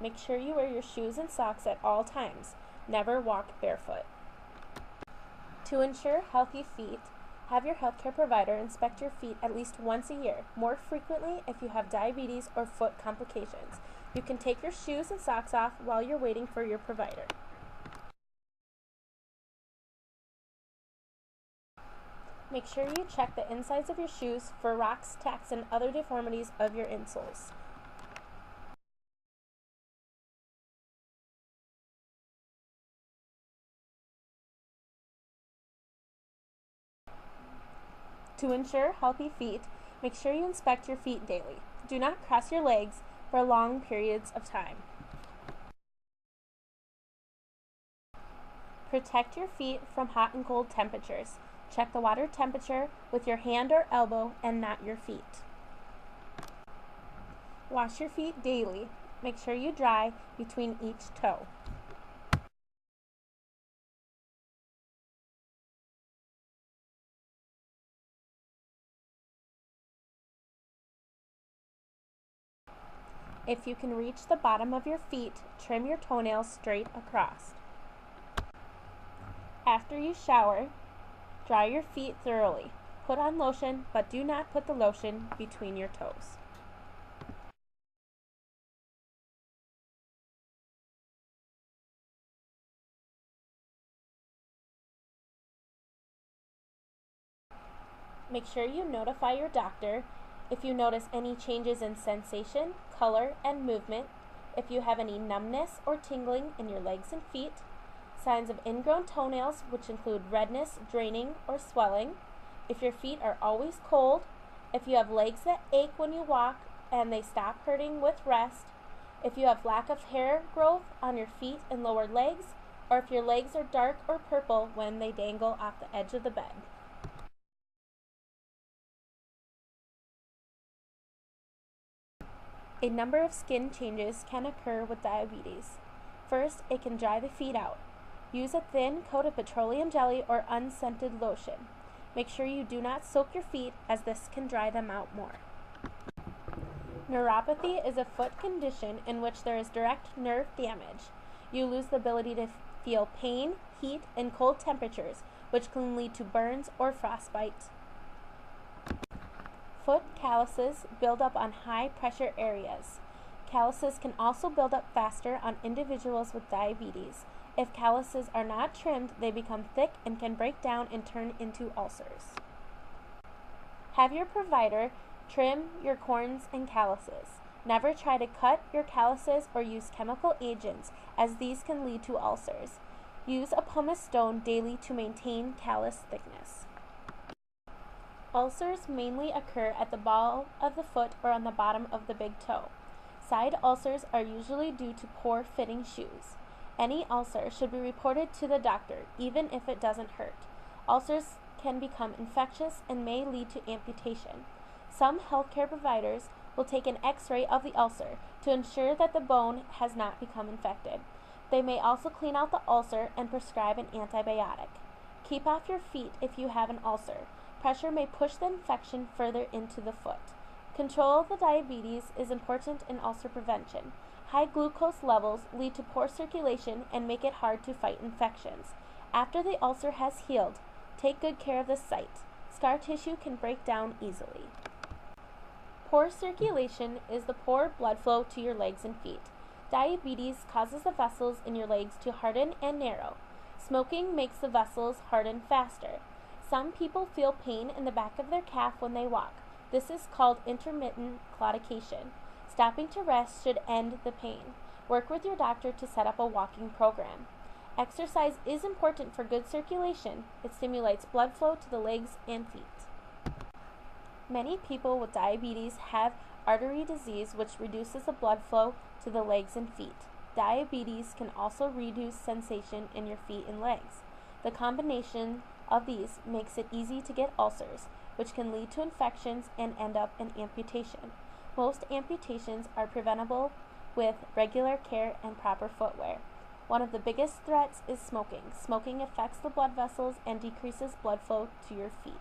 Make sure you wear your shoes and socks at all times. Never walk barefoot. To ensure healthy feet, have your healthcare provider inspect your feet at least once a year, more frequently if you have diabetes or foot complications. You can take your shoes and socks off while you're waiting for your provider. Make sure you check the insides of your shoes for rocks, tacks, and other deformities of your insoles. To ensure healthy feet, make sure you inspect your feet daily. Do not cross your legs for long periods of time. Protect your feet from hot and cold temperatures. Check the water temperature with your hand or elbow and not your feet. Wash your feet daily. Make sure you dry between each toe. If you can reach the bottom of your feet, trim your toenails straight across. After you shower, dry your feet thoroughly. Put on lotion, but do not put the lotion between your toes. Make sure you notify your doctor if you notice any changes in sensation, color, and movement, if you have any numbness or tingling in your legs and feet, signs of ingrown toenails, which include redness, draining, or swelling, if your feet are always cold, if you have legs that ache when you walk and they stop hurting with rest, if you have lack of hair growth on your feet and lower legs, or if your legs are dark or purple when they dangle off the edge of the bed. A number of skin changes can occur with diabetes. First, it can dry the feet out. Use a thin coat of petroleum jelly or unscented lotion. Make sure you do not soak your feet, as this can dry them out more. Neuropathy is a foot condition in which there is direct nerve damage. You lose the ability to feel pain, heat, and cold temperatures, which can lead to burns or frostbite. Foot calluses build up on high pressure areas. Calluses can also build up faster on individuals with diabetes. If calluses are not trimmed, they become thick and can break down and turn into ulcers. Have your provider trim your corns and calluses. Never try to cut your calluses or use chemical agents, as these can lead to ulcers. Use a pumice stone daily to maintain callus thickness. Ulcers mainly occur at the ball of the foot or on the bottom of the big toe. Side ulcers are usually due to poor fitting shoes. Any ulcer should be reported to the doctor, even if it doesn't hurt. Ulcers can become infectious and may lead to amputation. Some healthcare providers will take an X-ray of the ulcer to ensure that the bone has not become infected. They may also clean out the ulcer and prescribe an antibiotic. Keep off your feet if you have an ulcer. Pressure may push the infection further into the foot. Control of the diabetes is important in ulcer prevention. High glucose levels lead to poor circulation and make it hard to fight infections. After the ulcer has healed, take good care of the site. Scar tissue can break down easily. Poor circulation is the poor blood flow to your legs and feet. Diabetes causes the vessels in your legs to harden and narrow. Smoking makes the vessels harden faster. Some people feel pain in the back of their calf when they walk. This is called intermittent claudication. Stopping to rest should end the pain. Work with your doctor to set up a walking program. Exercise is important for good circulation. It stimulates blood flow to the legs and feet. Many people with diabetes have artery disease, which reduces the blood flow to the legs and feet. Diabetes can also reduce sensation in your feet and legs. The combination of these makes it easy to get ulcers, which can lead to infections and end up in amputation. Most amputations are preventable with regular care and proper footwear. One of the biggest threats is smoking. Smoking affects the blood vessels and decreases blood flow to your feet.